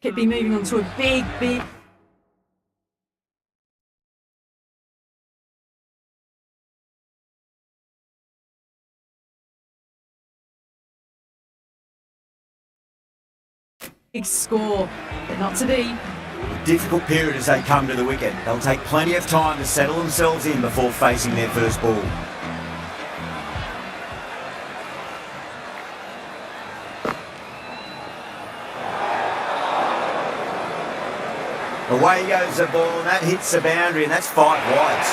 Could be moving on to a big score, but not to be. Difficult period as they come to the wicket. They'll take plenty of time to settle themselves in before facing their first ball. Away goes the ball, and that hits the boundary, and that's 5 wides.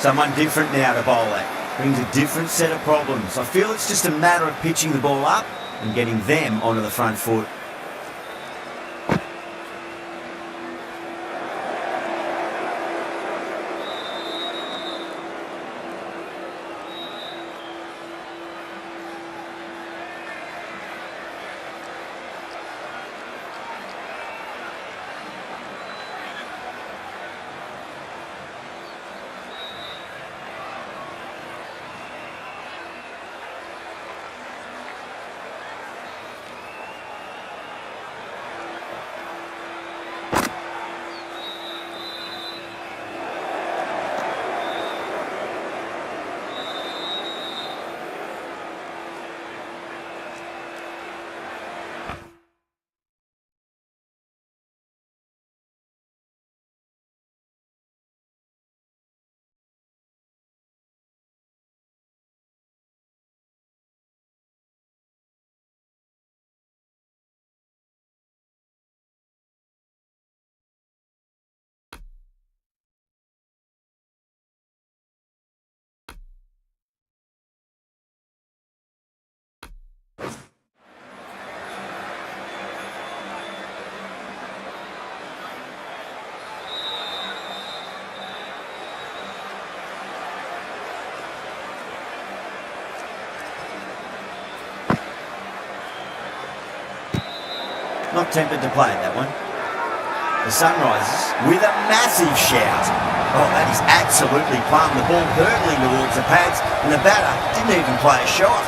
Someone different now to bowl at. Brings a different set of problems. I feel it's just a matter of pitching the ball up and getting them onto the front foot. Not tempted to play that one. The sun rises with a massive shout. Oh, that is absolutely plumb. The ball hurtling towards the pads, and the batter didn't even play a shot.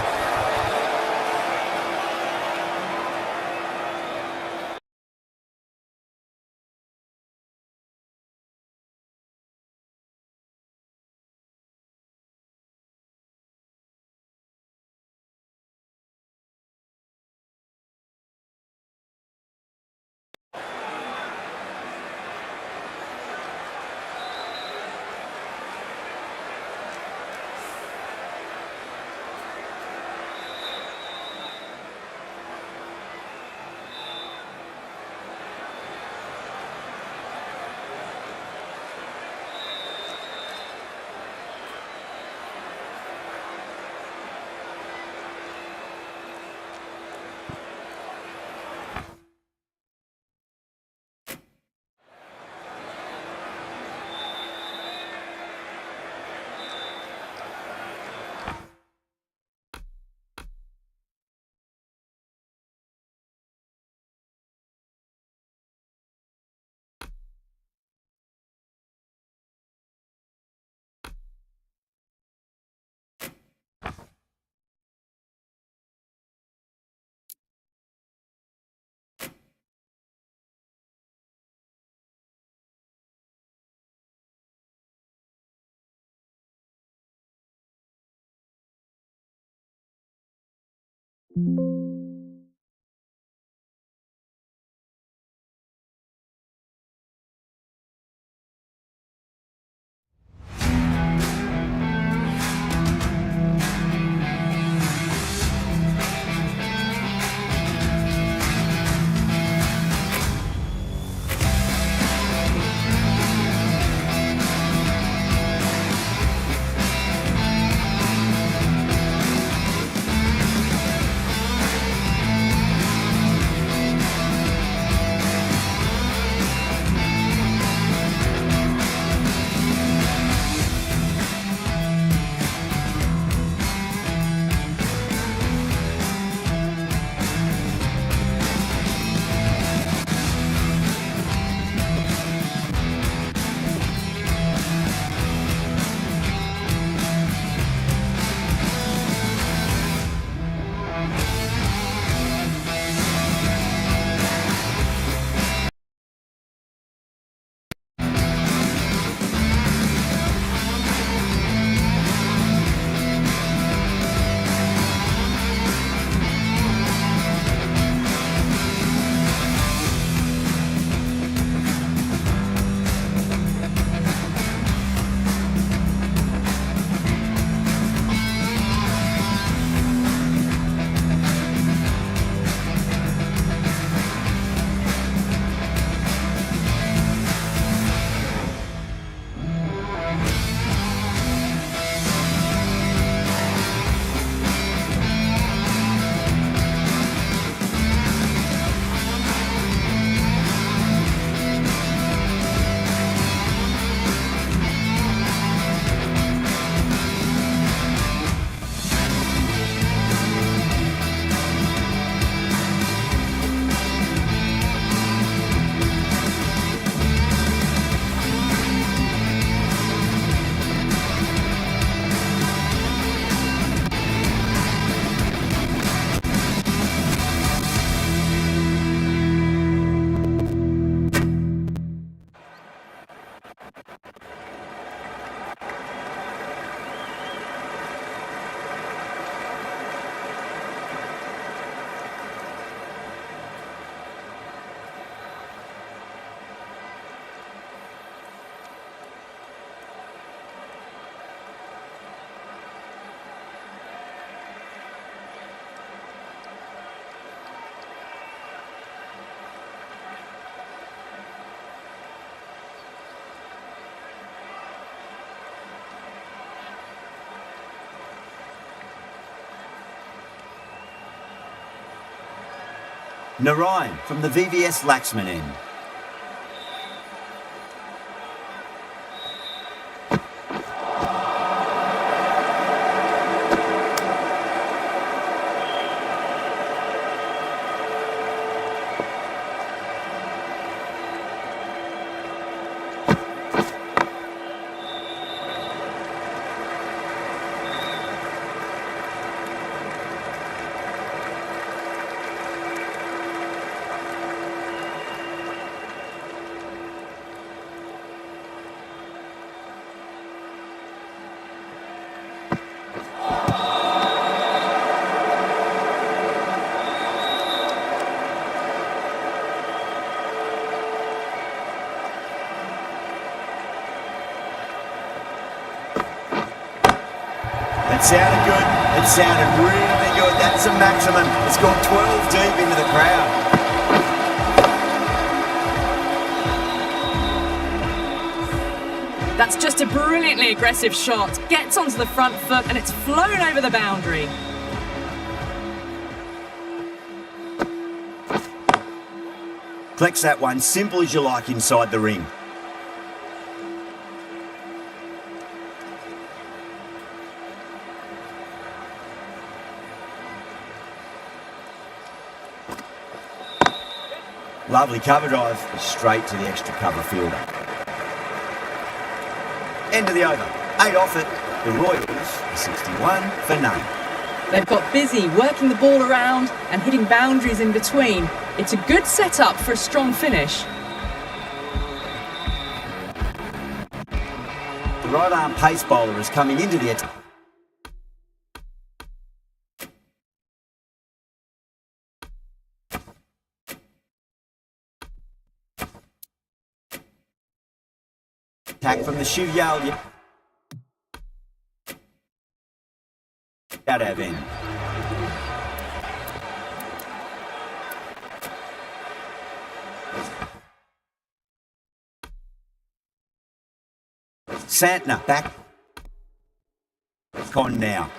Narayan from the VVS Laxman end. It sounded good. It sounded really good. That's the maximum. It's gone 12 deep into the crowd. That's just a brilliantly aggressive shot. Gets onto the front foot and it's flown over the boundary. Collects that one simple as you like inside the ring. Lovely cover drive, straight to the extra cover fielder. End of the over. 8 off it. The Royals are 61 for none. They've got busy working the ball around and hitting boundaries in between. It's a good setup for a strong finish. The right arm pace bowler is coming into the attack. Attack from the Shiv Yal. Out of end. Santner back. Gone now.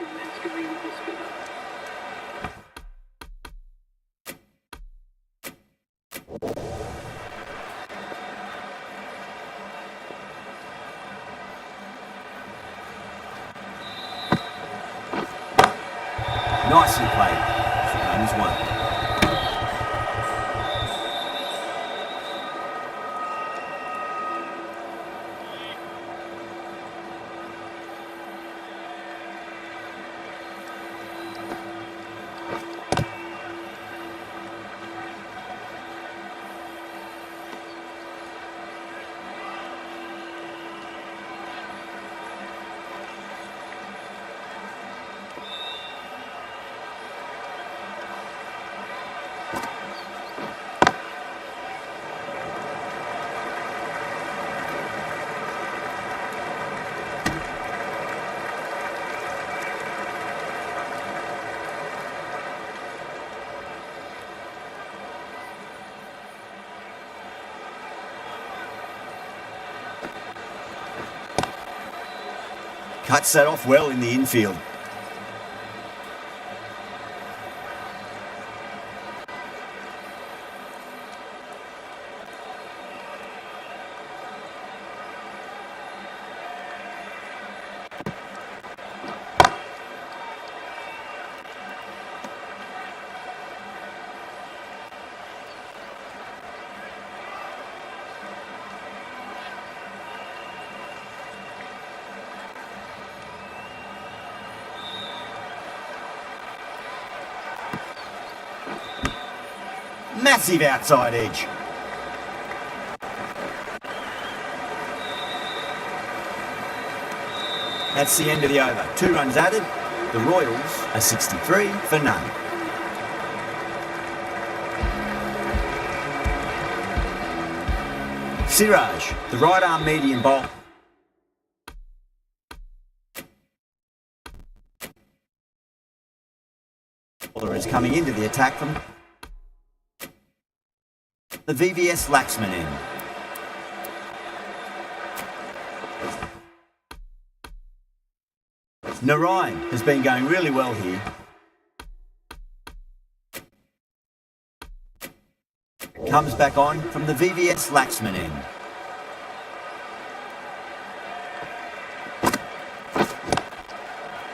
Nicely played. Runs one. Cuts that off well in the infield. Massive outside edge. That's the end of the over. 2 runs added. The Royals are 63 for none. Siraj, the right arm medium bowler. Is coming into the attack from the VVS Laxman end. Narayan has been going really well here. Comes back on from the VVS Laxman end.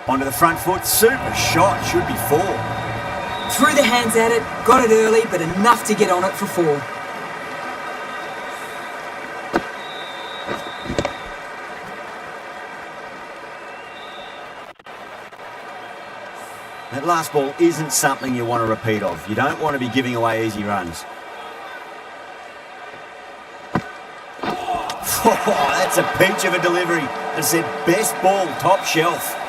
Onto the front foot, super shot, should be 4. Threw the hands at it, got it early, but enough to get on it for 4. That last ball isn't something you want to repeat of. You don't want to be giving away easy runs. Oh, that's a peach of a delivery. It's their best ball, top shelf.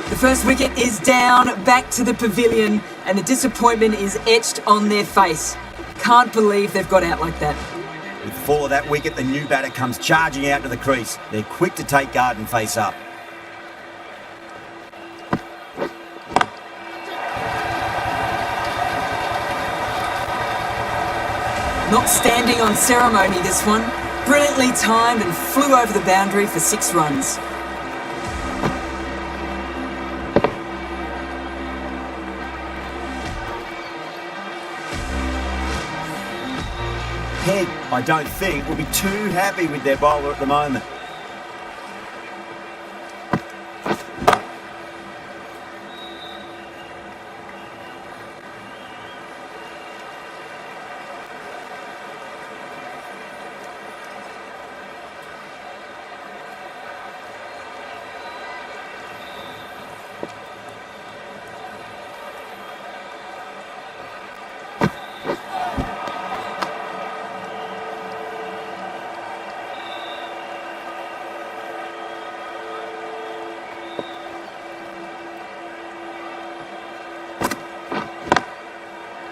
The first wicket is down, back to the pavilion, and the disappointment is etched on their face. Can't believe they've got out like that. With the fall of that wicket, the new batter comes charging out to the crease. They're quick to take guard and face up. Not standing on ceremony, this one. Brilliantly timed and flew over the boundary for 6 runs. Head, I don't think, will be too happy with their bowler at the moment.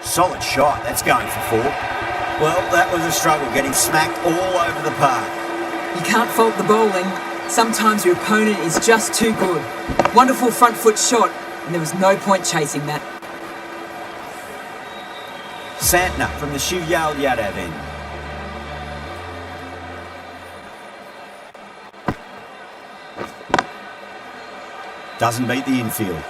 Solid shot, that's going for 4. Well, that was a struggle, getting smacked all over the park. You can't fault the bowling. Sometimes your opponent is just too good. Wonderful front foot shot, and there was no point chasing that. Santner from the Shiv Yadav end. Doesn't beat the infield.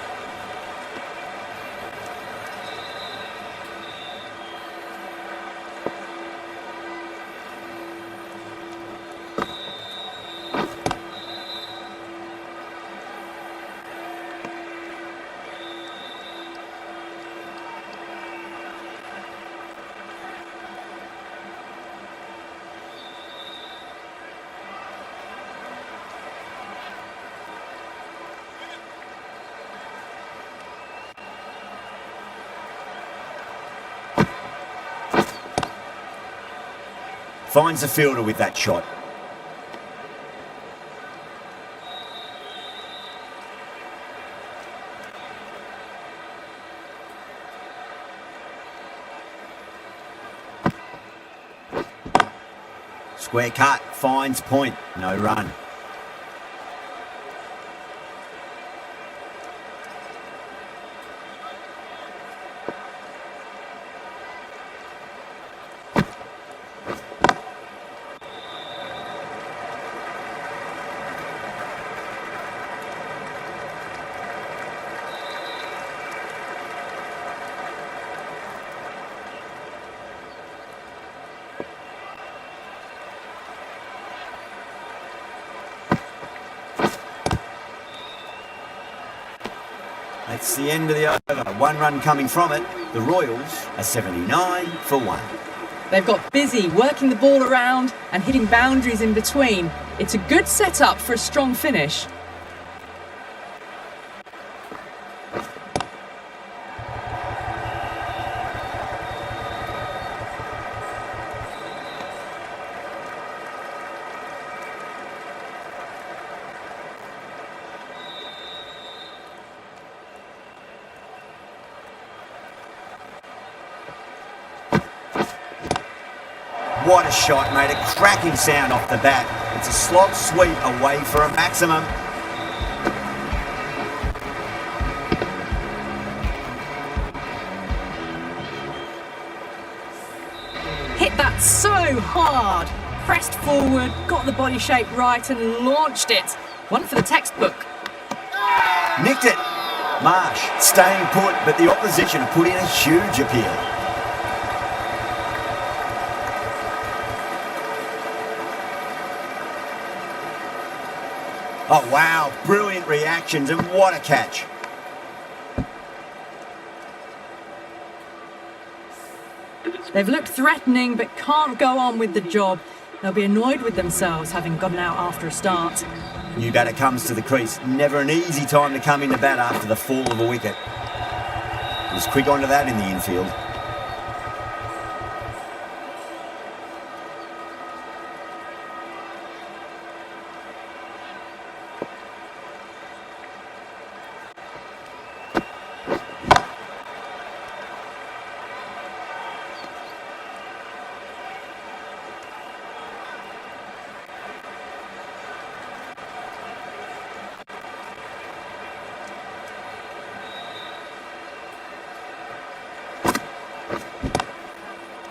Finds the fielder with that shot. Square cut, finds point, no run. That's the end of the over. 1 run coming from it. The Royals are 79 for 1. They've got busy working the ball around and hitting boundaries in between. It's a good setup for a strong finish. What a shot, made a cracking sound off the bat. It's a slot sweep away for a maximum. Hit that hit so hard. Pressed forward, got the body shape right and launched it. One for the textbook. Nicked it. Marsh staying put, but the opposition have put in a huge appeal. Oh wow, brilliant reactions and what a catch. They've looked threatening but can't go on with the job. They'll be annoyed with themselves having gotten out after a start. New batter comes to the crease. Never an easy time to come into bat after the fall of a wicket. Was quick onto that in the infield.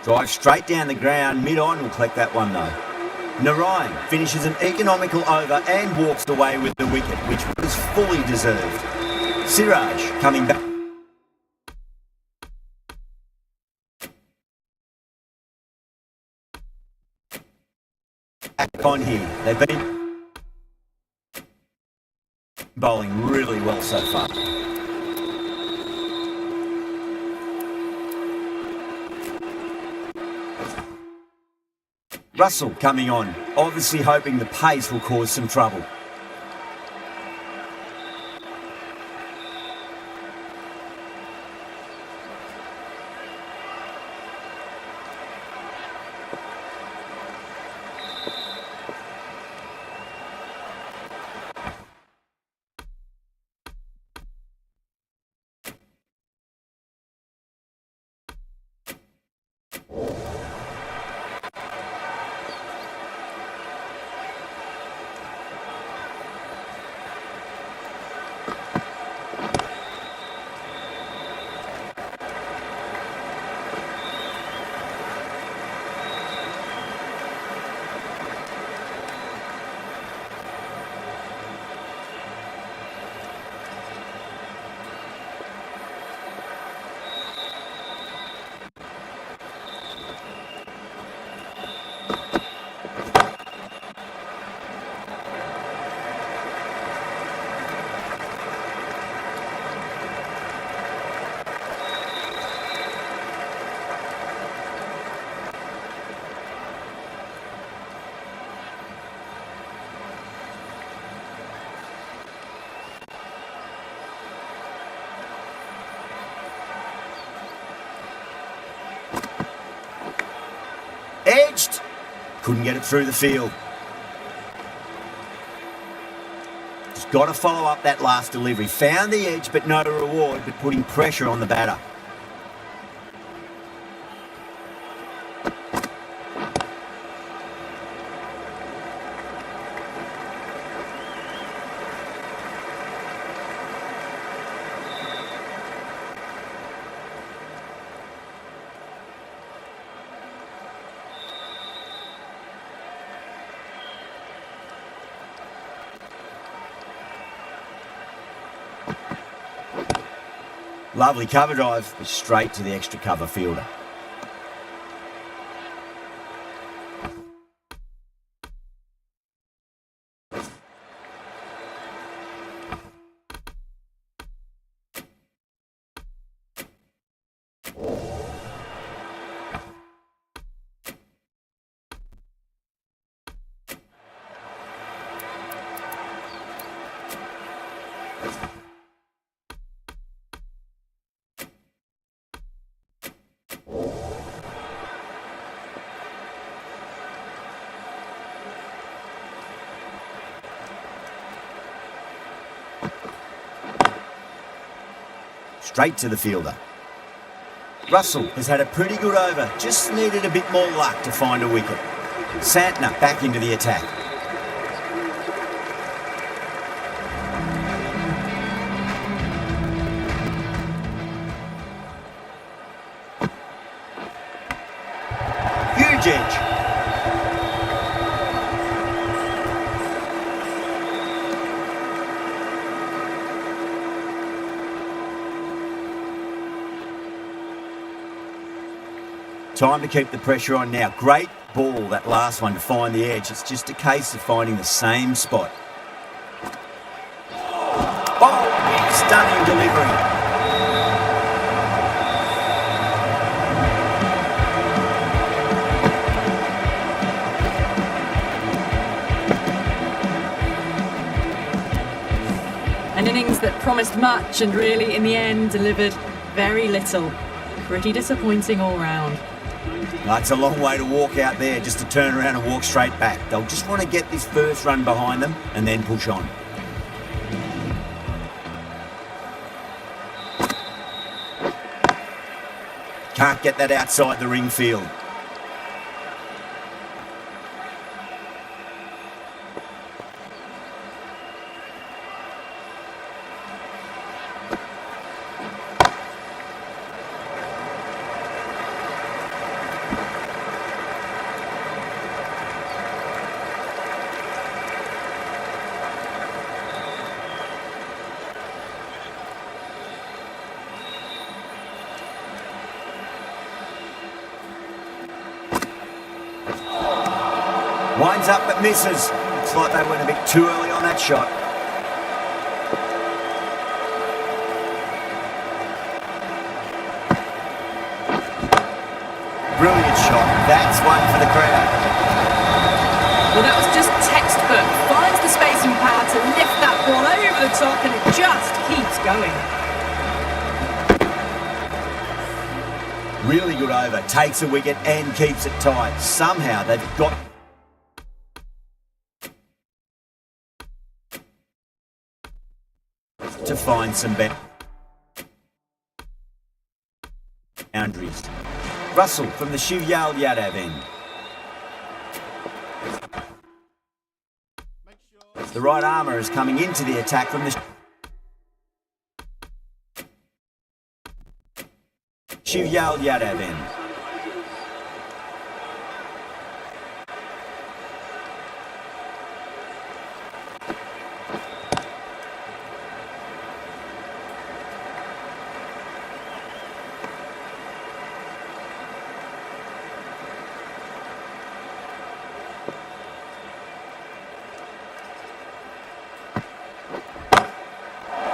Drive straight down the ground, mid-on will collect that one though. Narayan finishes an economical over and walks away with the wicket, which was fully deserved. Siraj coming back. Back on here. They've been bowling really well so far. Russell coming on, obviously hoping the pace will cause some trouble. Edged. Couldn't get it through the field. Just got to follow up that last delivery. Found the edge, but no reward, but putting pressure on the batter. Lovely cover drive, but straight to the extra cover fielder. Straight to the fielder. Russell has had a pretty good over, just needed a bit more luck to find a wicket. Santner back into the attack. Huge scrimmage edge. Time to keep the pressure on now. Great ball, that last one, to find the edge. It's just a case of finding the same spot. Oh, stunning delivery. An innings that promised much and really, in the end, delivered very little. Pretty disappointing all round. It's a long way to walk out there just to turn around and walk straight back. They'll just want to get this first run behind them and then push on. Can't get that outside the ring field. Winds up but misses. Looks like they went a bit too early on that shot. Brilliant shot. That's one for the crowd. Well, that was just textbook. Finds the space and power to lift that ball over the top, and it just keeps going. Really good over. Takes a wicket and keeps it tight. Somehow they've got to find some better boundaries. Russell from the Shiv Yadav end. The right armour is coming into the attack from the Shiv Yadav end.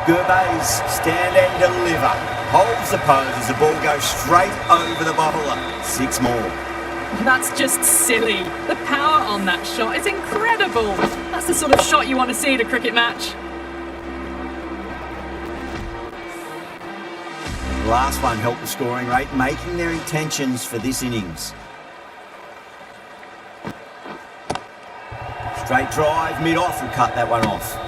Gervais, stand and deliver. Holds the pose as the ball goes straight over the bowler. 6 more. That's just silly. The power on that shot is incredible. That's the sort of shot you want to see at a cricket match. The last one helped the scoring rate, making their intentions for this innings. Straight drive, mid-off will cut that one off.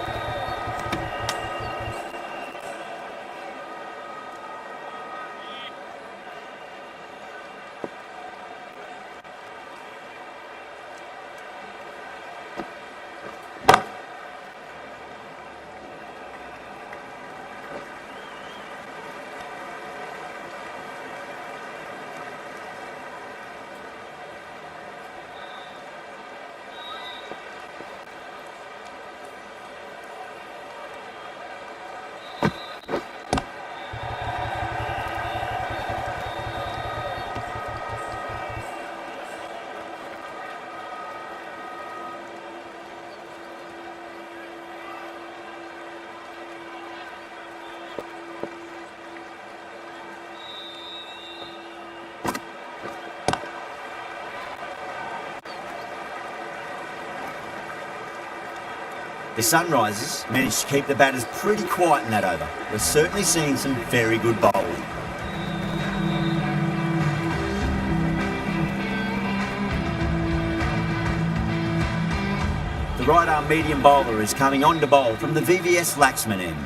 The Sunrisers managed to keep the batters pretty quiet in that over. We're certainly seeing some very good bowling. The right-arm medium bowler is coming on to bowl from the VVS Laxman end.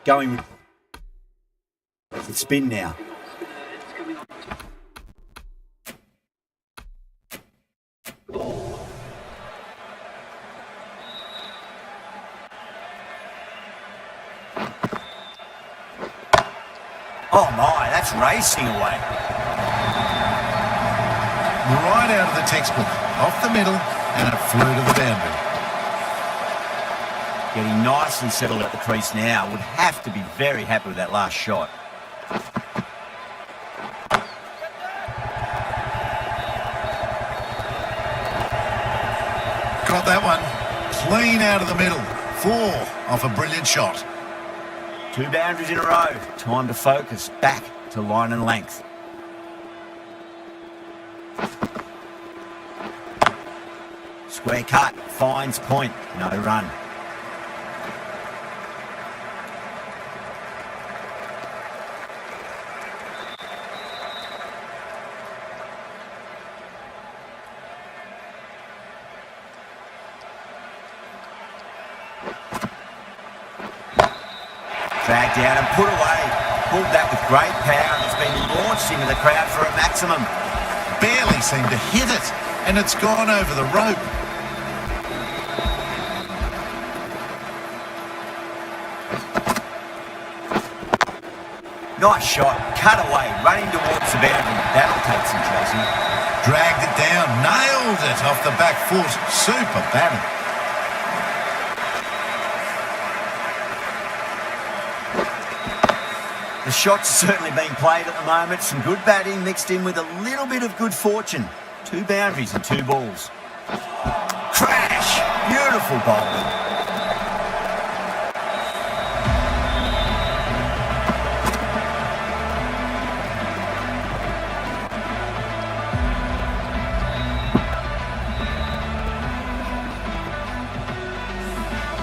Going with spin now. Oh my, that's racing away. Right out of the textbook, off the middle, and it flew to the boundary. Getting nicely settled at the crease now. Would have to be very happy with that last shot. Got that one. Clean out of the middle. 4 off a brilliant shot. 2 boundaries in a row. Time to focus. Back to line and length. Square cut. Finds point. No run. Dragged down and put away. Pulled that with great power and it's been launched into the crowd for a maximum. Barely seemed to hit it, and it's gone over the rope. Nice shot. Cut away. Running towards the boundary. That'll take some chasing. Dragged it down, nailed it off the back foot. Super batting. The shot's certainly being played at the moment. Some good batting mixed in with a little bit of good fortune. 2 boundaries and 2 balls. Crash! Beautiful bowling.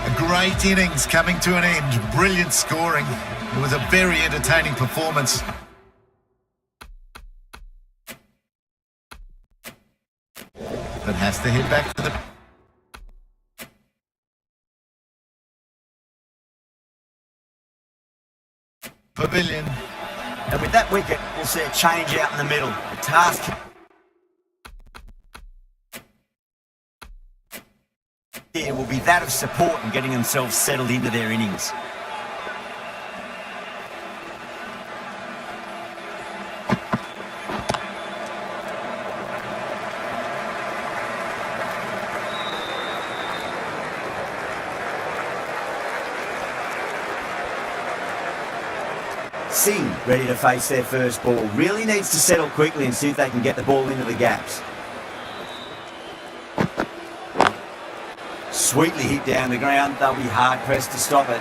A great innings coming to an end. Brilliant scoring. It was a very entertaining performance. But has to head back to the pavilion. And with that wicket, we'll see a change out in the middle. The task here will be that of support and getting themselves settled into their innings. Singh, ready to face their first ball. Really needs to settle quickly and see if they can get the ball into the gaps. Sweetly hit down the ground. They'll be hard pressed to stop it.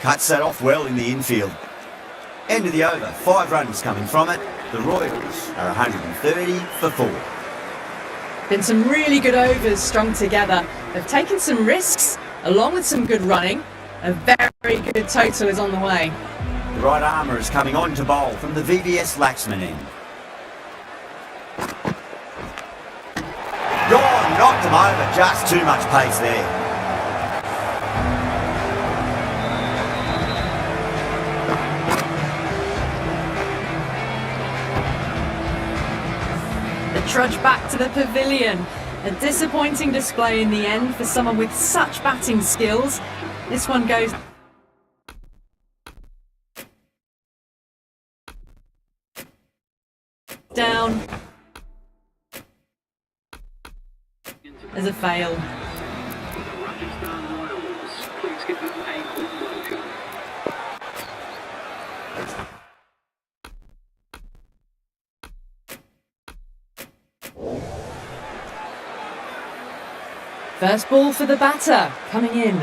Cuts that off well in the infield. End of the over, 5 runs coming from it. The Royals are 130 for 4. Been some really good overs strung together. They've taken some risks, along with some good running. A very good total is on the way. The right armour is coming on to bowl from the VVS Laxman end. Gone, knocked him over, just too much pace there. The trudge back to the pavilion. A disappointing display in the end for someone with such batting skills. This one goes down as a fail. First ball for the batter, coming in.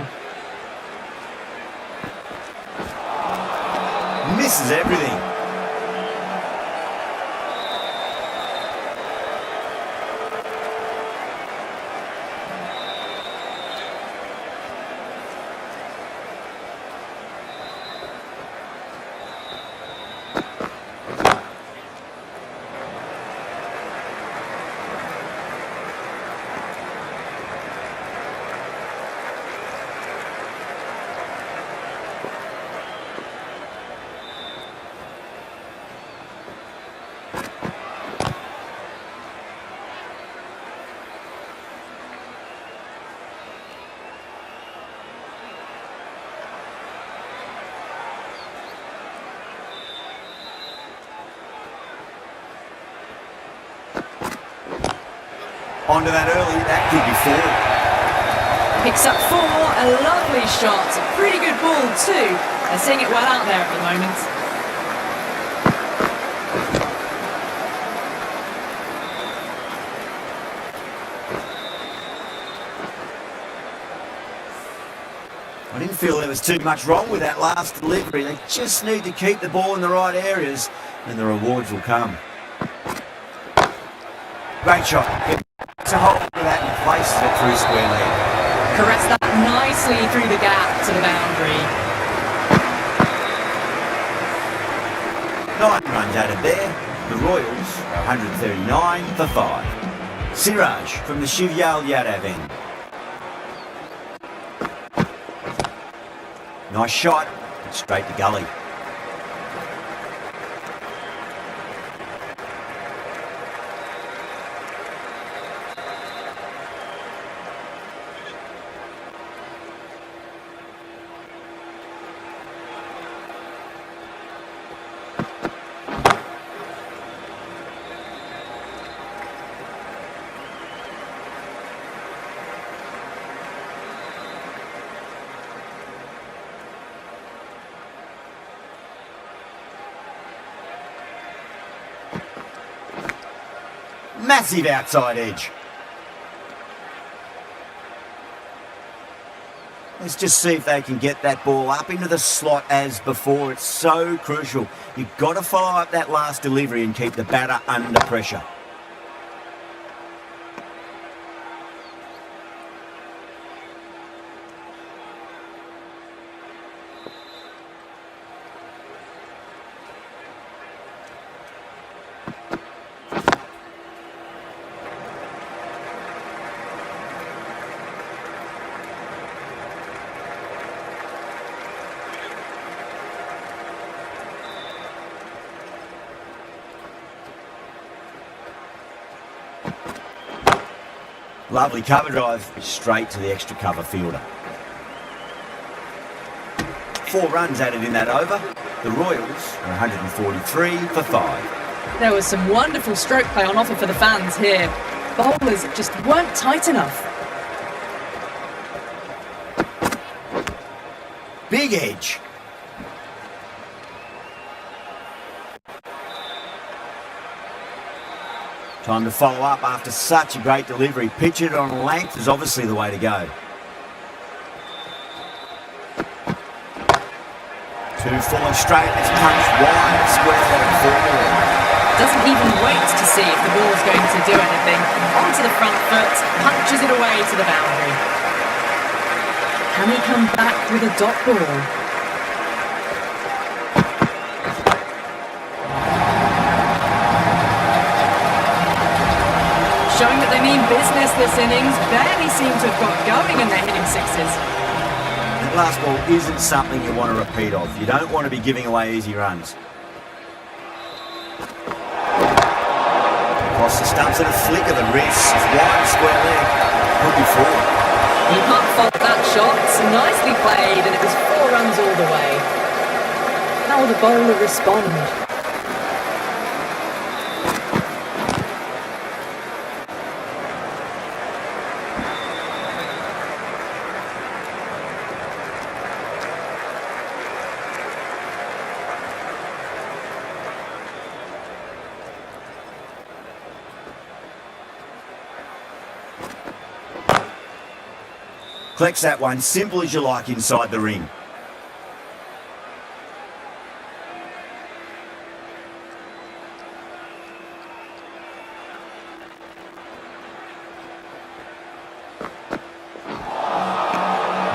Misses everything. Onto that early, that could be 4. Picks up 4, a lovely shot. Pretty good ball too. They're seeing it well out there at the moment. I didn't feel there was too much wrong with that last delivery. They just need to keep the ball in the right areas and the rewards will come. Great shot. It's a hold for that and places it through square leg. Caress that nicely through the gap to the boundary. 9 runs added there. The Royals are 139 for 5. Siraj from the Shivyal Yadav end. Nice shot, but straight to gully. Massive outside edge. Let's just see if they can get that ball up into the slot as before. It's so crucial. You've got to follow up that last delivery and keep the batter under pressure. Lovely cover drive, straight to the extra cover fielder. 4 runs added in that over. The Royals are 143 for 5. There was some wonderful stroke play on offer for the fans here. Bowlers just weren't tight enough. Big edge. Time to follow up after such a great delivery. Pitch it on length is obviously the way to go. Two falling straight, it's punched wide, square leg forward. Doesn't even wait to see if the ball's going to do anything. Onto the front foot, punches it away to the boundary. Can he come back with a dot ball? Showing that they mean business this innings. Barely seem to have got going and they're hitting sixes. That last ball isn't something you want to repeat of. You don't want to be giving away easy runs. Across the stumps and a flick of the wrist. Wide square leg. Could be forward. You can't fault that shot. It's nicely played and it was 4 runs all the way. How will the bowler respond? Collects that one, simple as you like inside the ring.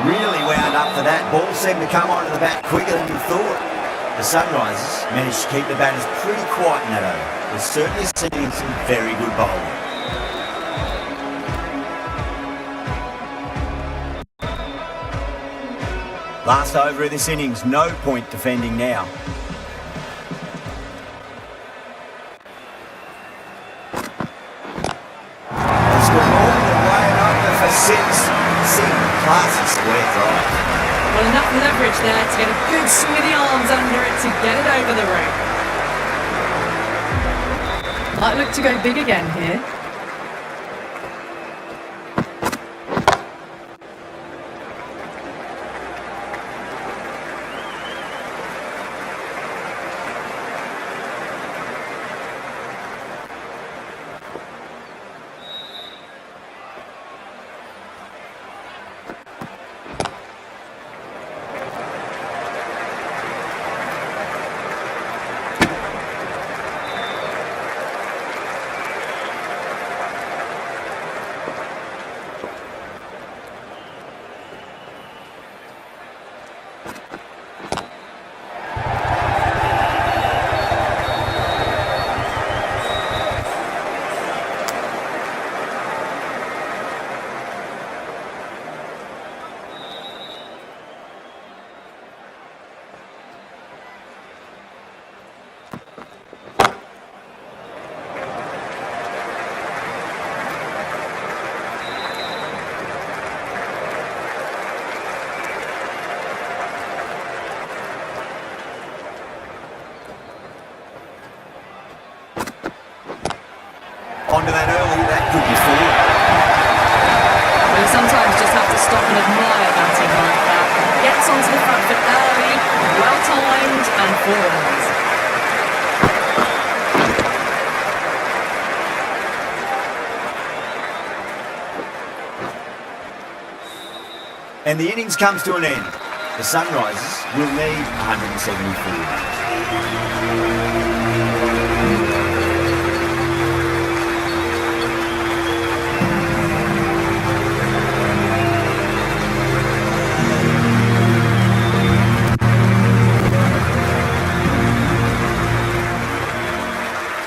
Really wound up for that. Ball seemed to come onto the bat quicker than you thought. The Sunrisers managed to keep the batters pretty quiet in that over. They're certainly seeing some very good bowling. Last over of this innings, no point defending now. It's gone all the way over for 6. Classy square drive. Well, enough leverage there to get a good swing of the arms under it to get it over the rope. Might look to go big again here. Onto that early, that could be forward. You sometimes just have to stop and admire batting like that. Gets onto the front foot early, well timed and forwards. And the innings comes to an end. The Sunrisers will need 174 runs.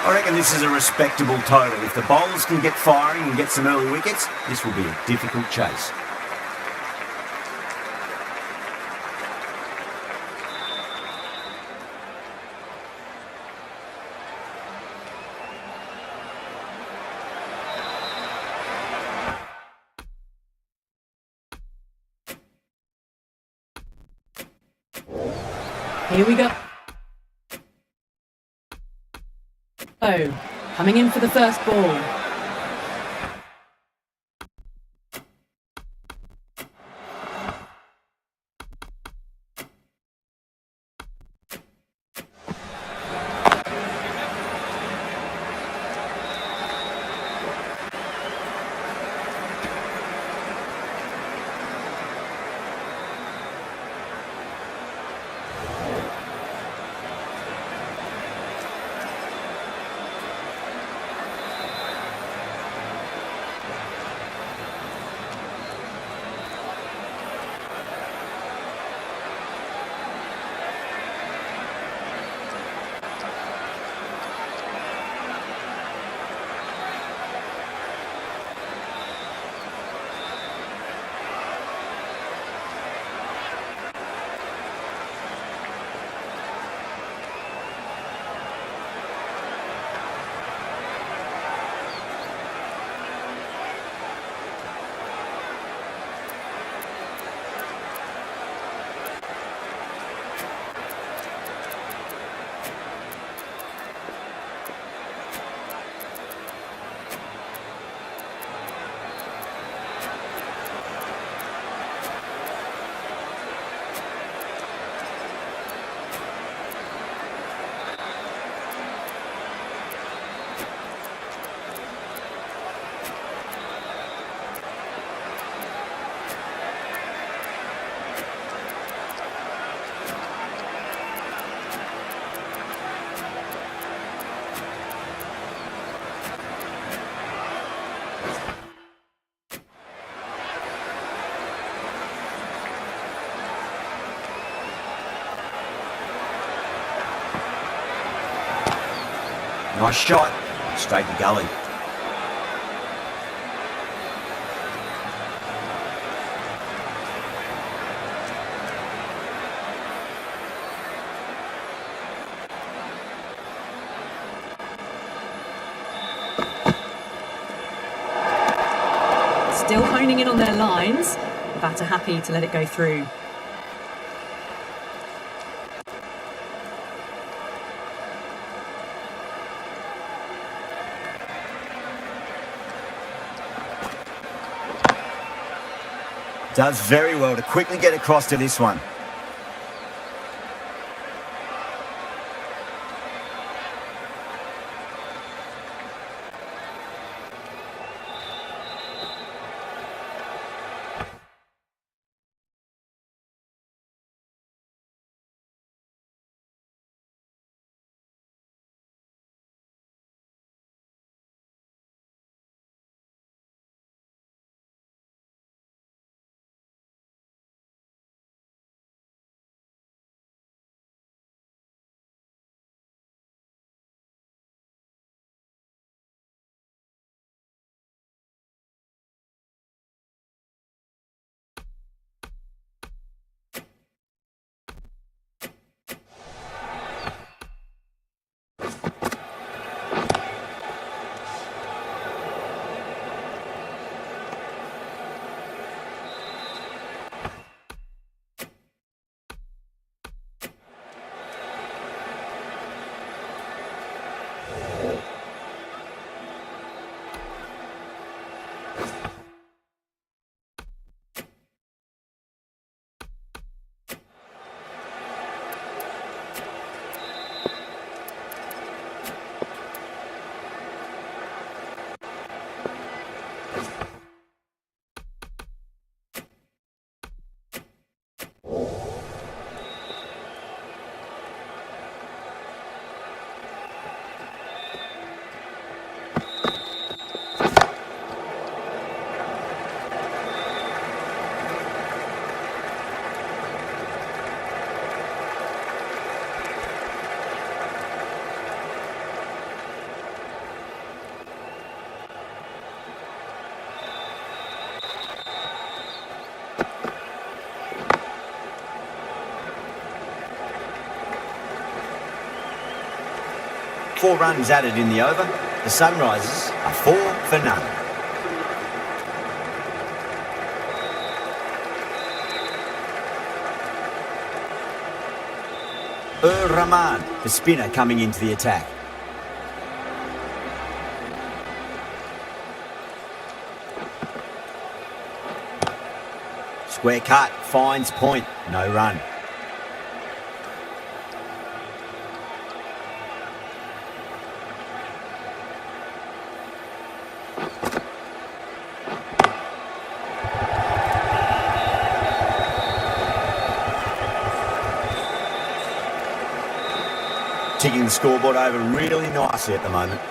I reckon this is a respectable total. If the bowlers can get firing and get some early wickets, this will be a difficult chase. Here we go. Oh, coming in for the first ball. Nice shot. Straight to gully. Still honing in on their lines. Batter happy to let it go through. Does very well to quickly get across to this one. Four runs added in the over. The Sunrisers are 4 for none. Rahman, the spinner, coming into the attack. Square cut, finds point, no run. Ticking the scoreboard over really nicely at the moment.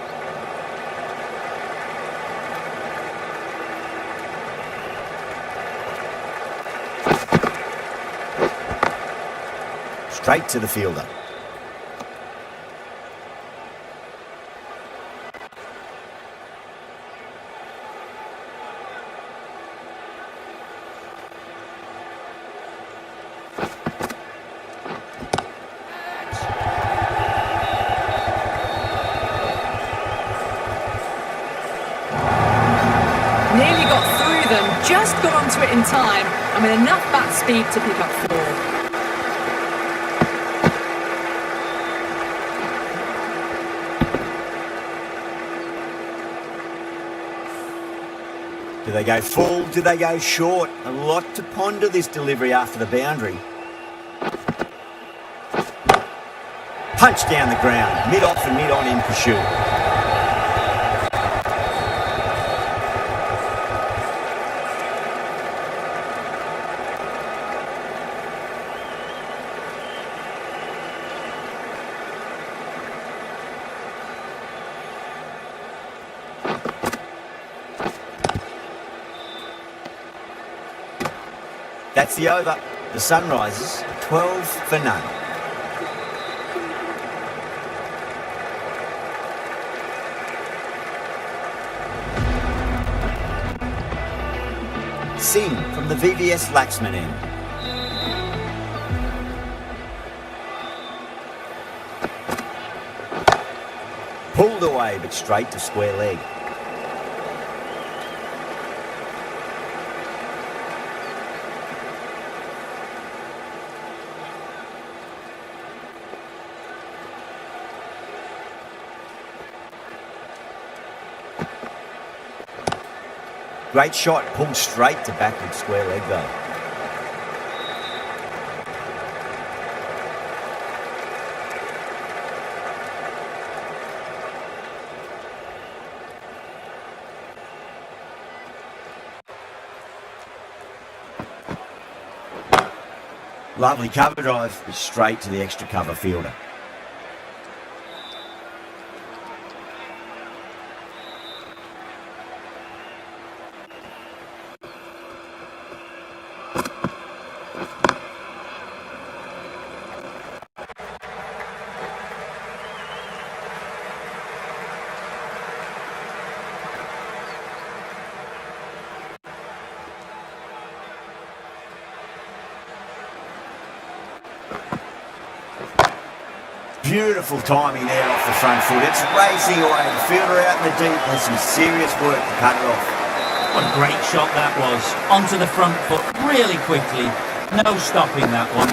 Straight to the fielder. Nearly got through them, just got onto it in time, and with enough bat speed to pick up 4. Do they go full? Do they go short? A lot to ponder this delivery after the boundary. Punch down the ground, mid-off and mid-on in pursuit. That's the over. The Sunrisers, 12 for none. Singh from the VVS Laxman end. Pulled away but straight to square leg. Great shot, pulled straight to backward square leg though. Lovely cover drive, but straight to the extra cover fielder. Beautiful timing there off the front foot. It's racing away. The fielder out in the deep has some serious work to cut it off. What a great shot that was. Onto the front foot really quickly. No stopping that one.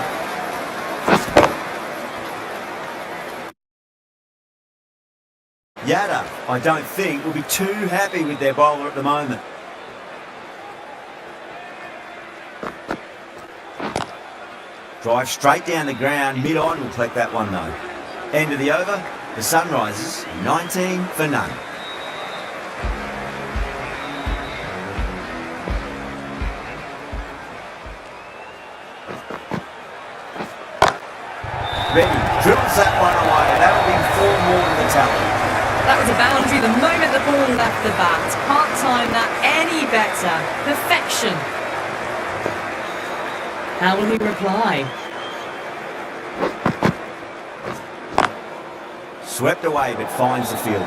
Yada, I don't think, will be too happy with their bowler at the moment. Drive straight down the ground, mid-on will collect that one though. End of the over, the Sunrisers, 19 for none. Ready, drills that one away, that'll be 4 more to the tally. That was a boundary the moment the ball left the bat. Can't time that any better. Perfection. How will he reply? Swept away but finds the fielder.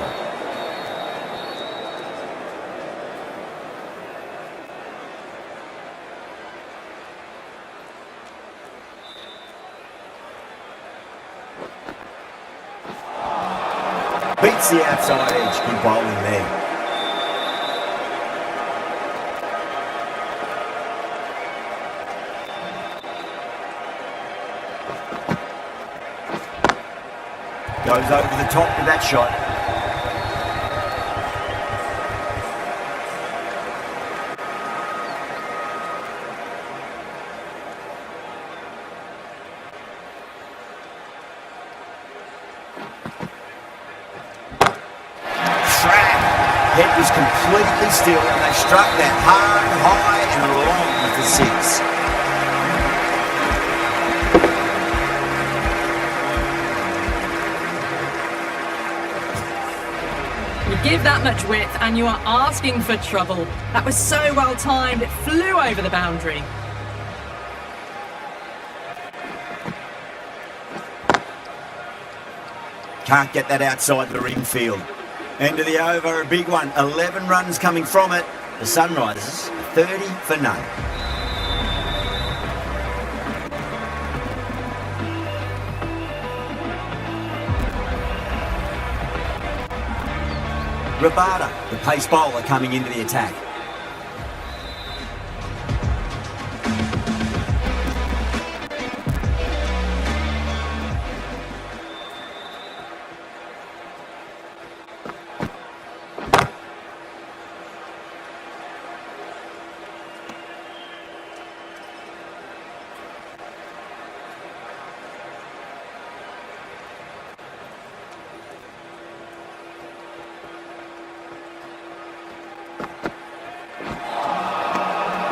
Beats the outside edge. Good bowling there. Goes over the top with that shot. Head was completely still and they struck that hard, high and long with the 6. You give that much width and you are asking for trouble. That was so well timed, it flew over the boundary. Can't get that outside the ring field. End of the over, a big one. 11 runs coming from it. The Sunrisers, 30 for none. Rabada, the pace bowler, coming into the attack.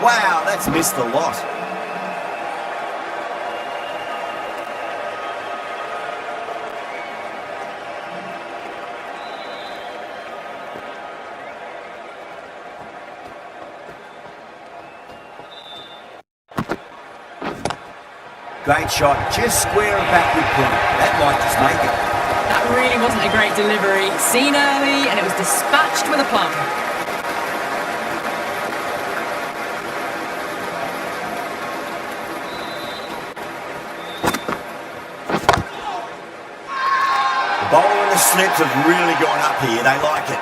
Wow, that's missed a lot. Great shot, just square and backward point. That might just make it. That really wasn't a great delivery. Seen early and it was dispatched with a plum. slips have really gone up here. They like it.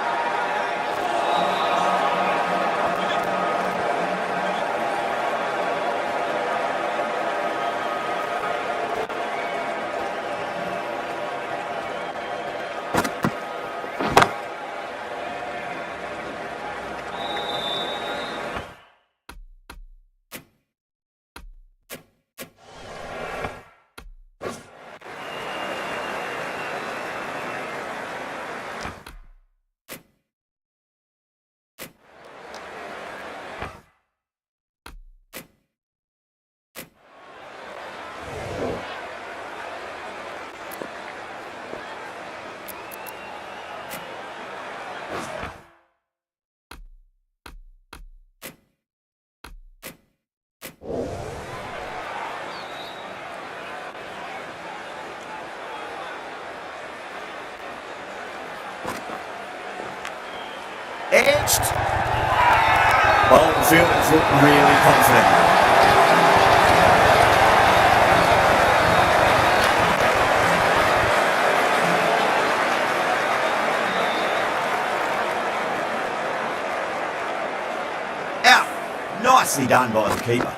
Edged. Bolton fielders look really confident. Out. Nicely done by the keeper.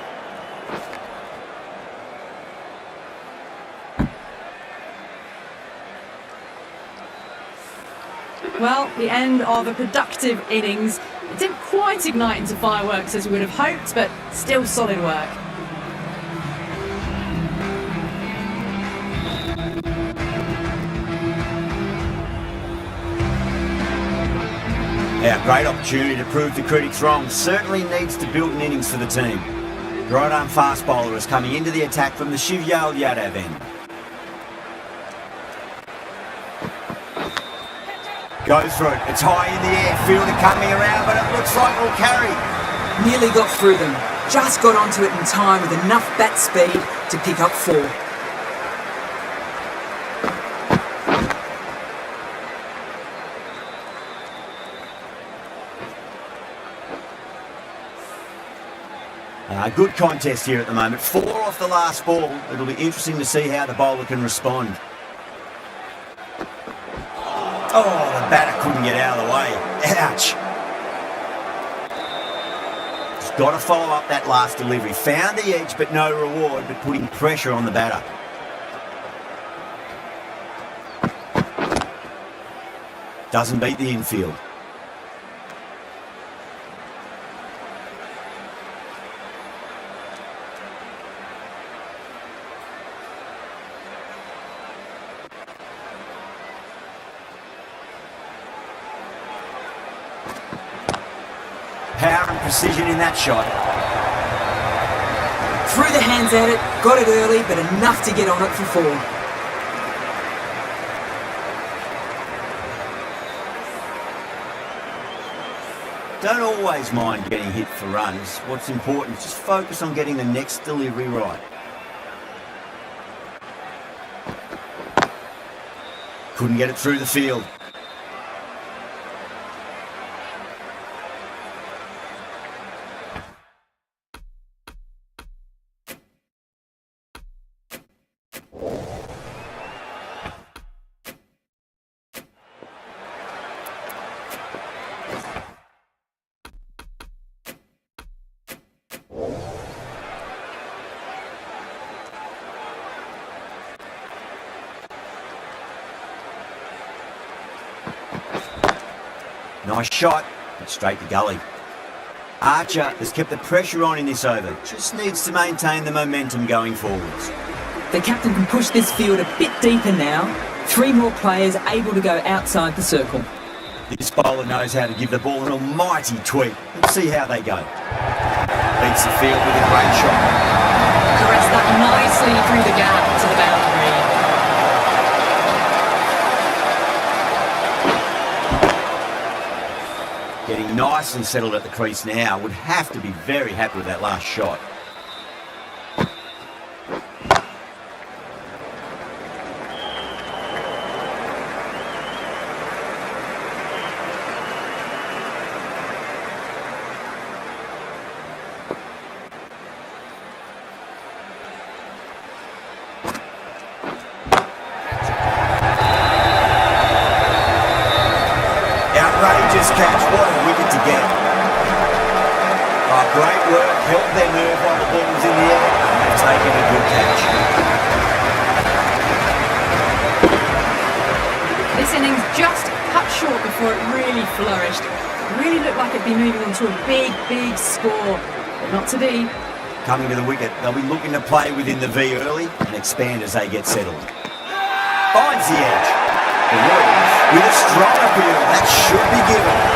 Well, the end of a productive innings. It didn't quite ignite into fireworks as we would have hoped, but still solid work. Yeah, great opportunity to prove the critics wrong. Certainly needs to build an innings for the team. The right-arm fast bowler is coming into the attack from the Shivyal Yadav end. Goes through it. It's high in the air. Fielder coming around, but it looks like it'll carry. Nearly got through them. Just got onto it in time with enough bat speed to pick up 4. Good contest here at the moment. 4 off the last ball. It'll be interesting to see how the bowler can respond. Oh, the batter couldn't get out of the way. Ouch. Just got to follow up that last delivery. Found the edge, but no reward, but putting pressure on the batter. Doesn't beat the infield. Power and precision in that shot. Threw the hands at it, got it early, but enough to get on it for 4. Don't always mind getting hit for runs. What's important is just focus on getting the next delivery right. Couldn't get it through the field. Nice shot, but straight to gully. Archer has kept the pressure on in this over. Just needs to maintain the momentum going forwards. The captain can push this field a bit deeper now. 3 more players able to go outside the circle. This bowler knows how to give the ball an almighty tweak. Let's see how they go. Beats the field with a great shot. Caressed that nicely through the gap to the boundary. Getting nicely settled at the crease now. Would have to be very happy with that last shot. Outrageous catch. What a wicket to get. Oh, great work. Held their nerve while the ball was in the air. And they've taken a good catch. This innings just cut short before it really flourished. It really looked like it'd be moving on to a big, big score. But not to be. Coming to the wicket, they'll be looking to play within the V early and expand as they get settled. Finds the edge. The Warriors with a strong appeal. That should be given.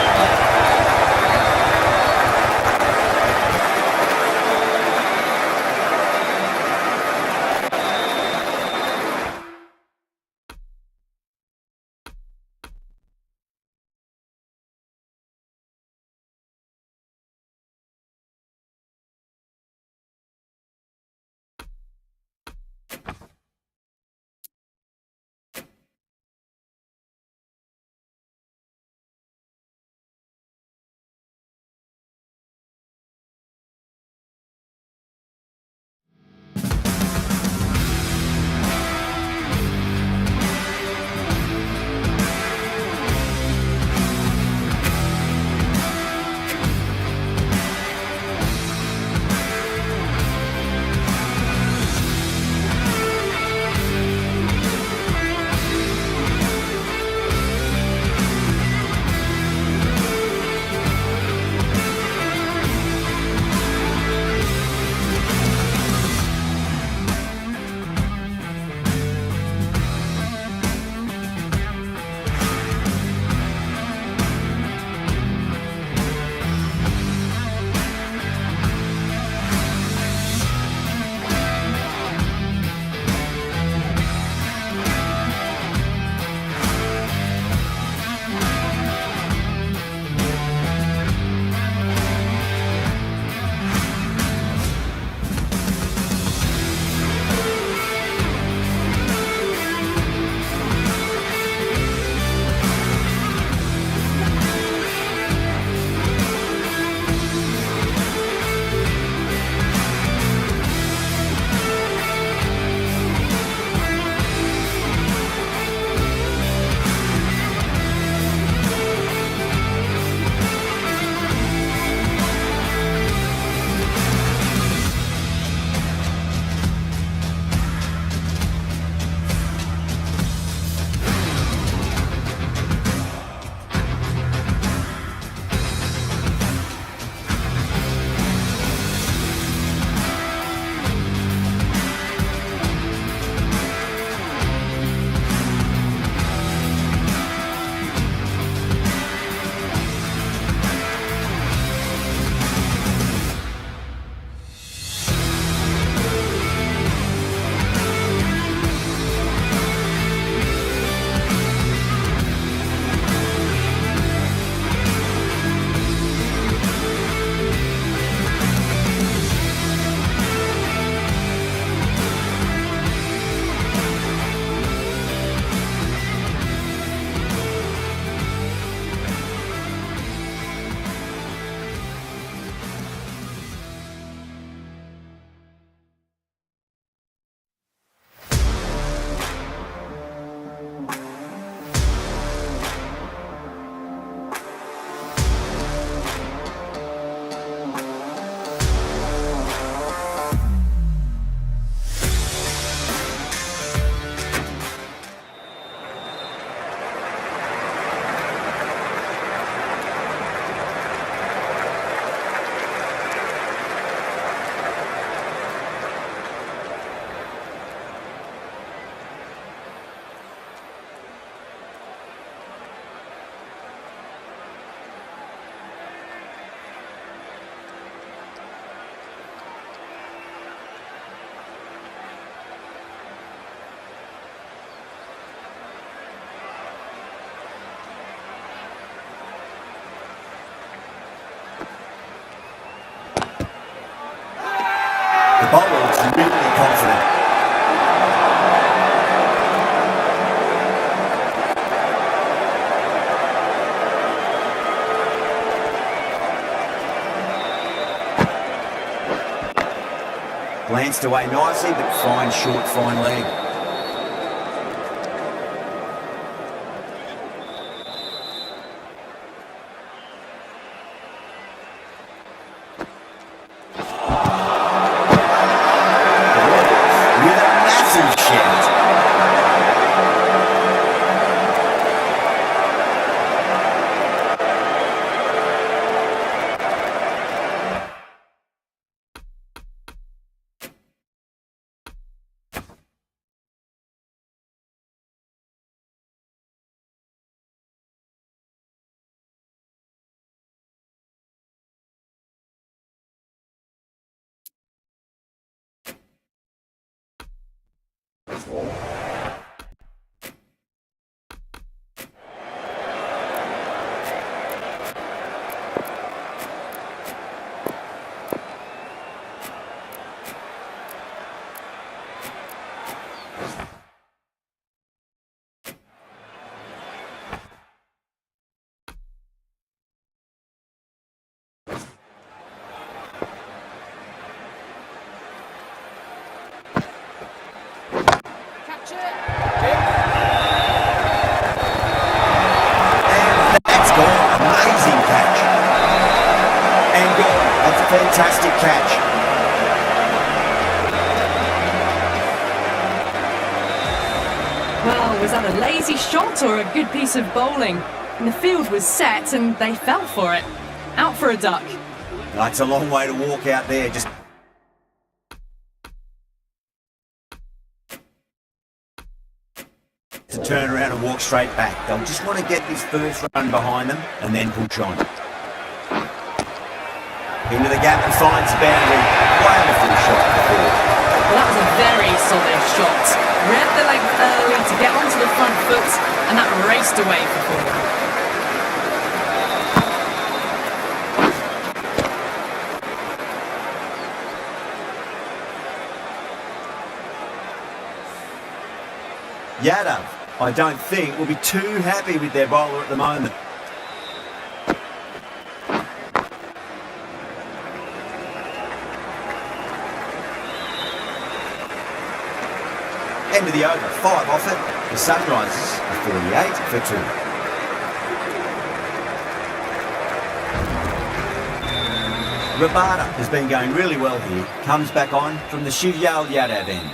The bowler looks really confident. Glanced away nicely, but fine short, fine leg. fantastic catch. Well, was that a lazy shot or a good piece of bowling? And the field was set and they fell for it. Out for a duck. It's a long way to walk out there. Just to turn around and walk straight back. They'll just want to get this first run behind them and then push on. Into the gap and finds the boundary. Wonderful shot before. Well, that was a very solid shot. Read the length early to get onto the front foot, and that raced away for four. Yadav, I don't think, will be too happy with their bowler at the moment. End of the over, 5 off it. The Sunrisers are 48 for 2. Rabada has been going really well here. Comes back on from the Shivyal Yadav end.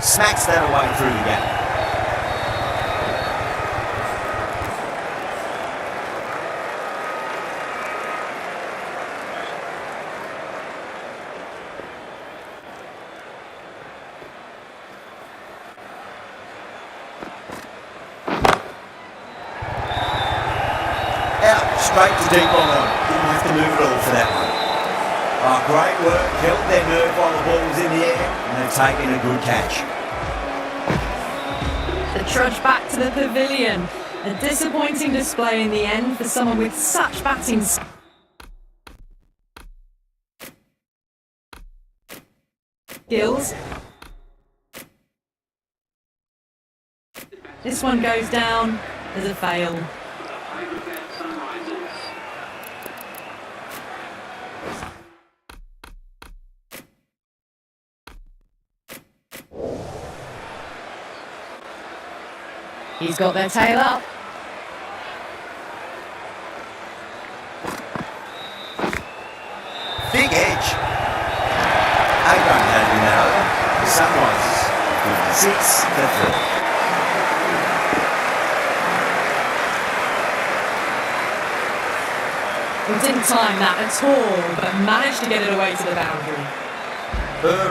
Smacks that away through the gap. Out, straight to deep on. Didn't have to move at all for that one. Oh, great work, held their nerve while the ball was in the air, and they've taken a good catch. The trudge back to the pavilion. A disappointing display in the end for someone with such batting skills. This one goes down as a fail. He's got their tail up. Big edge. I don't have that over. The Sunrisers 56 for 3. We didn't time that at all, but managed to get it away to the boundary.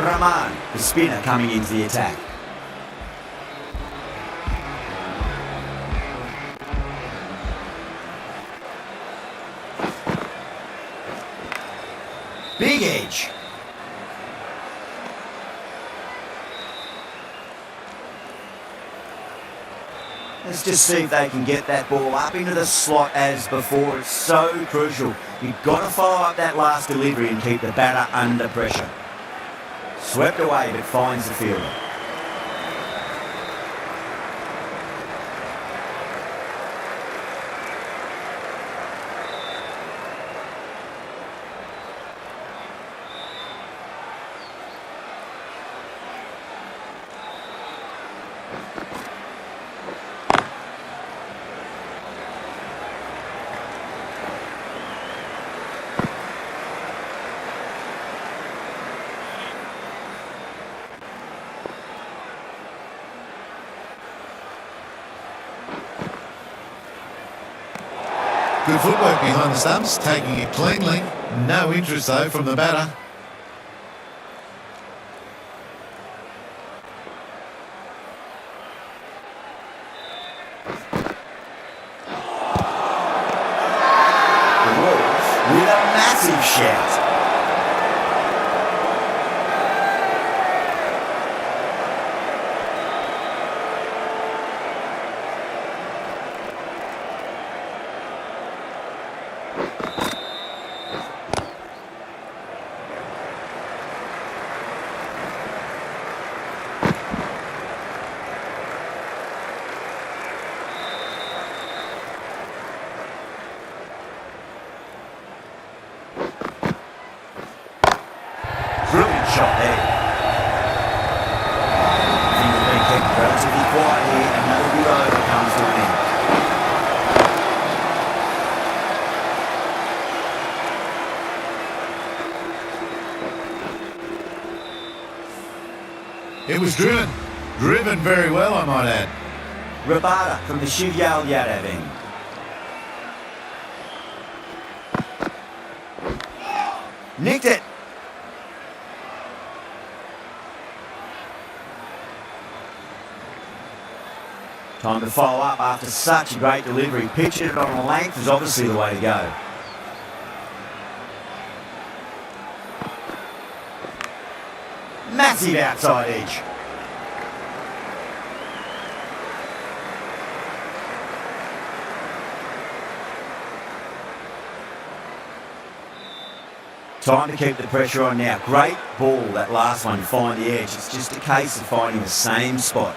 Rahman, the spinner, coming into the attack. Big edge. Let's just see if they can get that ball up into the slot as before. It's so crucial. You've got to follow up that last delivery and keep the batter under pressure. Swept away, but finds the fielder. Good footwork behind the stumps, taking it cleanly. No interest though from the batter. The Wolves with a massive shout. Brilliant shot there. Things have been kept relatively quiet here. Another good over comes to an end. It was driven. Driven very well, I might add. Rabada from the Shiv Yadav end. Nicked it. Time to follow up after such a great delivery. Pitching it on a length is obviously the way to go. Massive outside edge. Time to keep the pressure on now. Great ball, that last one, to find the edge. It's just a case of finding the same spot.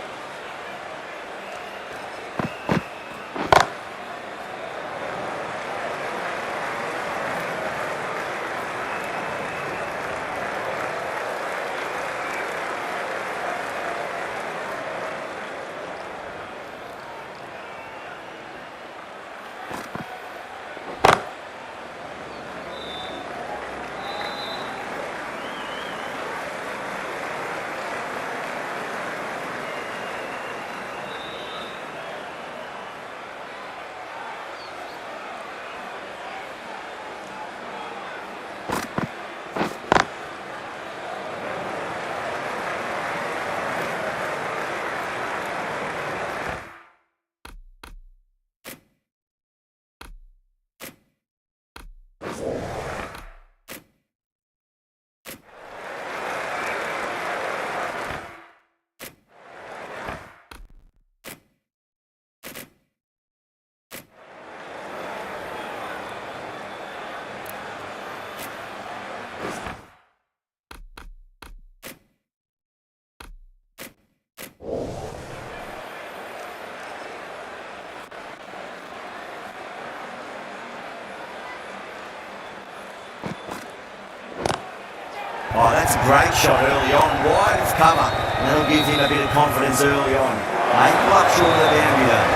Oh, that's a great shot early on, wide of cover, and that'll give him a bit of confidence early on. Mate, well up short of the boundary though.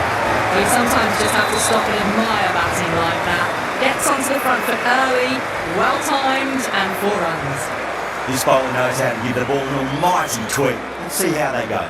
You sometimes just have to stop and admire batting like that. Gets onto the front foot early, well timed, and 4 runs. This bowler knows how to give the ball an almighty tweak. Let's see how they go.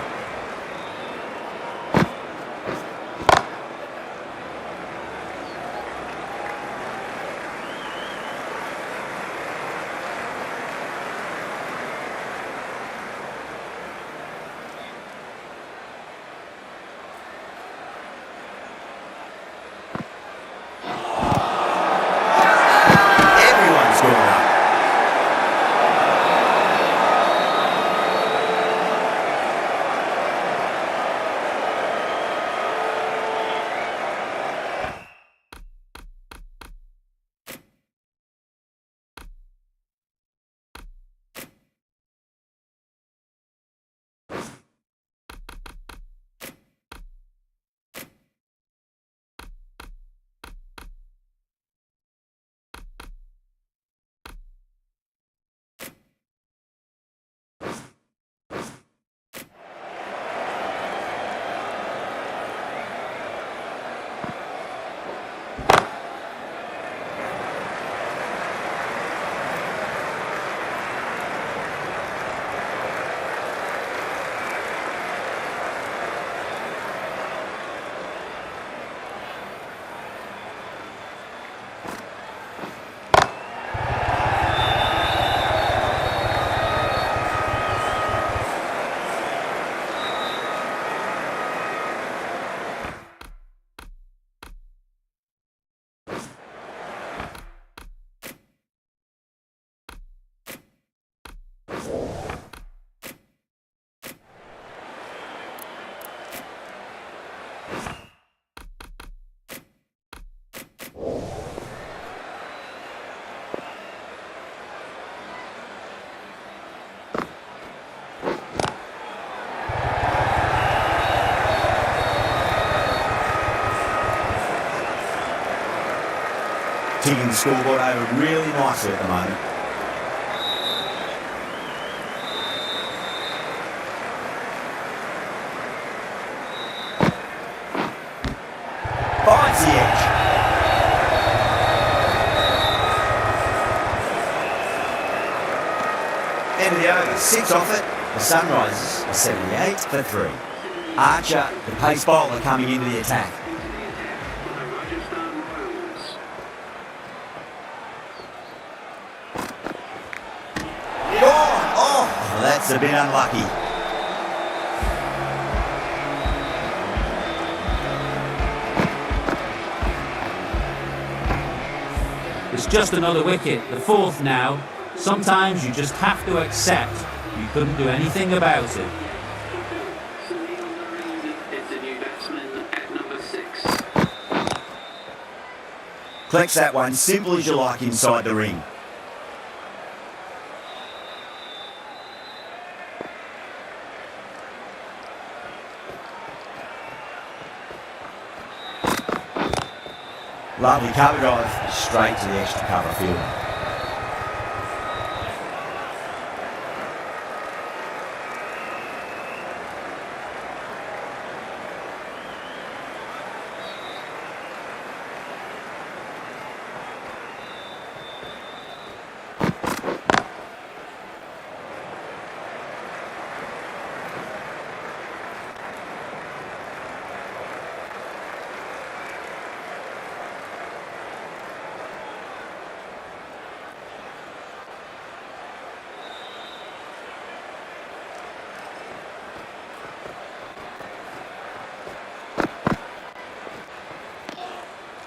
Everyone's going up. the scoreboard over really nicely at the moment. Finds the edge. End of the over, 6 off it. The Sunrisers are 78 for 3. Archer, the pace bowler, coming into the attack. Oh, that's a bit unlucky. It's just another wicket, the 4th now. Sometimes you just have to accept you couldn't do anything about it. Collects that one simple as you like inside the ring. Lovely cover drive, straight to the extra cover field.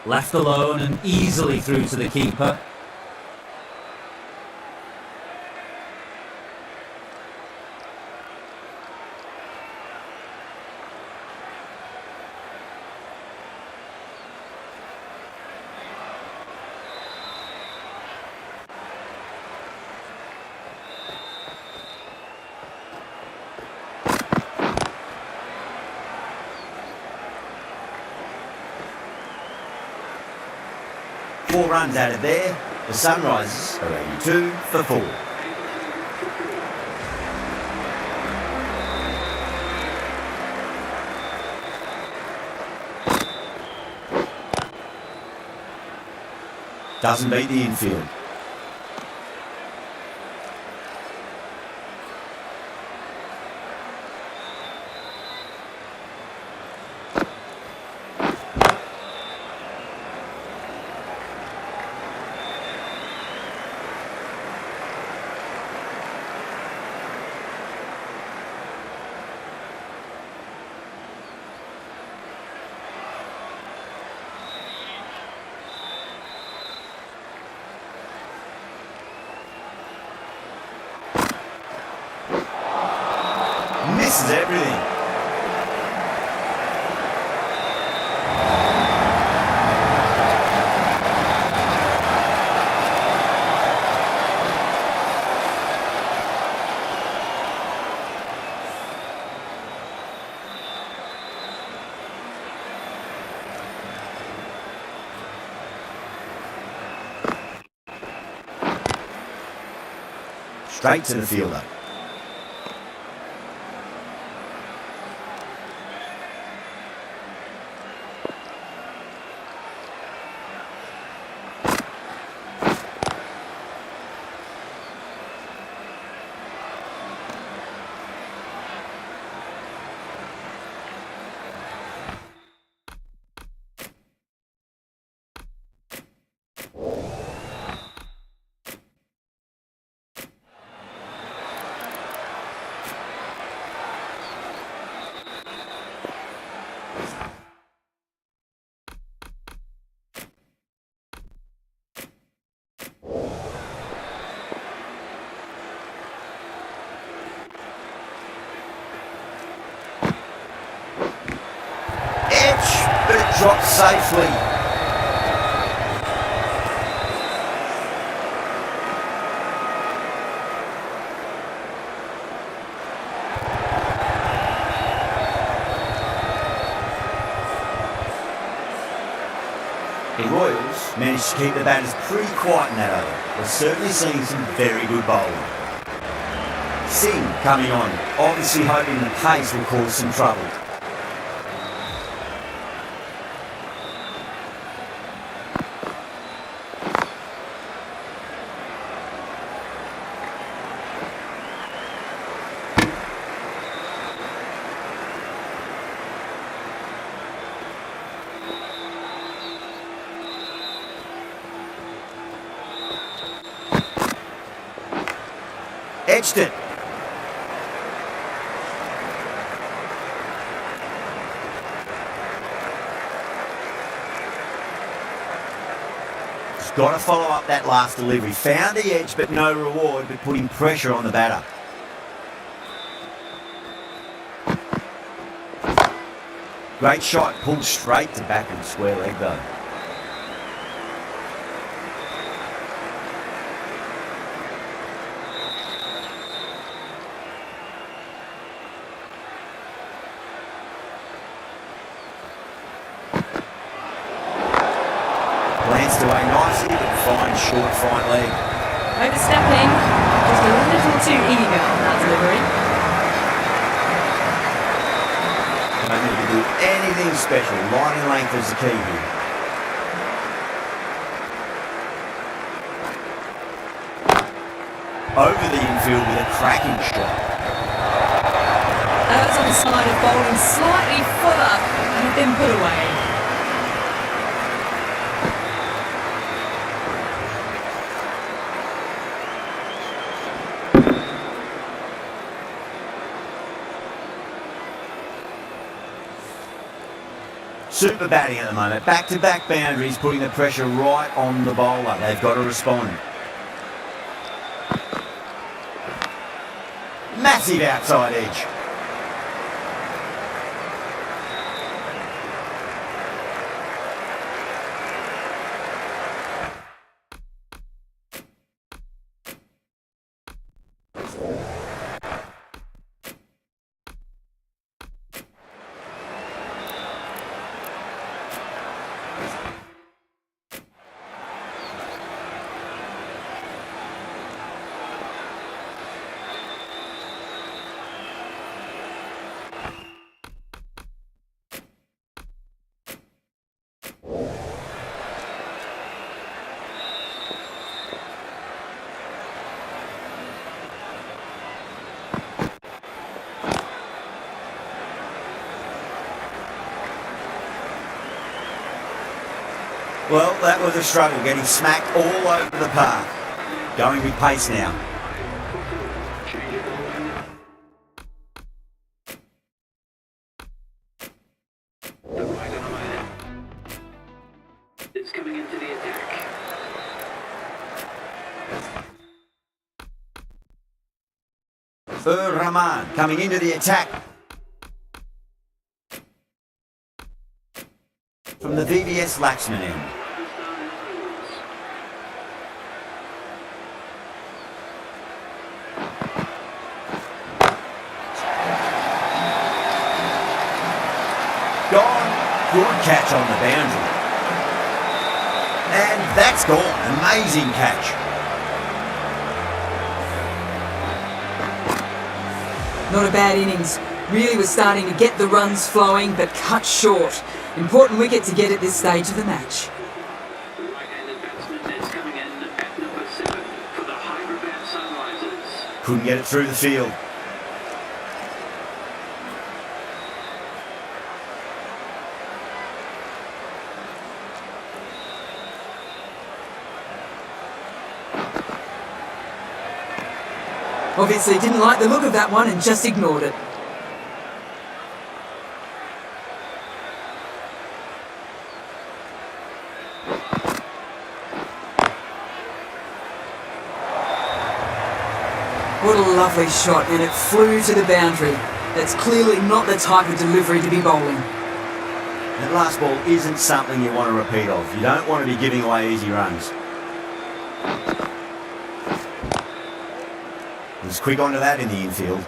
Left alone and easily through to the keeper. Four runs added there. The Sunrisers are 82 for 4. Doesn't beat the infield. Misses everything. Straight to the fielder. But it drops safely. The Royals managed to keep the batters pretty quiet in that over. We're certainly seeing some very good bowling. Singh coming on, obviously hoping the pace will cause some trouble. Edged it. Just got to follow up that last delivery. Found the edge, but no reward, but putting pressure on the batter. Great shot, pulled straight to back and square leg though. Glanced away nicely, but fine, short, fine leg. Overstepping, just a little too eager on that delivery. Don't need to do anything special. Line and length is the key here. Over the infield with a cracking shot. That was on the side of bowling slightly fuller and had been put away. Super batting at the moment. Back-to-back boundaries, putting the pressure right on the bowler. They've got to respond. Massive outside edge. Well, that was a struggle, getting smacked all over the park. Going with pace now. The right arm is coming into the attack. Rahman coming into the attack. From the VVS Laxman end. Gone. Good catch on the boundary. And that's gone. Amazing catch. Not a bad innings. Really was starting to get the runs flowing, but cut short. Important wicket to get at this stage of the match. The right-handed batsman is coming in at number 7 for the Hyderabad Sunrisers. Couldn't get it through the field. Obviously didn't like the look of that one and just ignored it. What a lovely shot, and it flew to the boundary. That's clearly not the type of delivery to be bowling. That last ball isn't something you want to repeat of. You don't want to be giving away easy runs. He's quick onto that in the infield.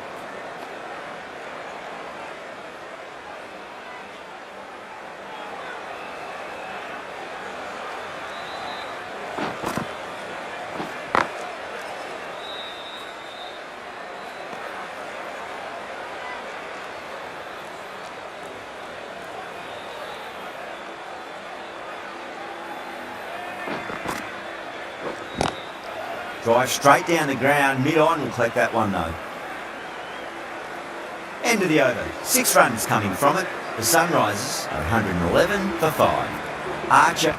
Drive straight down the ground, mid-on will collect that one though. End of the over. 6 runs coming from it. The Sunrisers are 111 for 5. Archer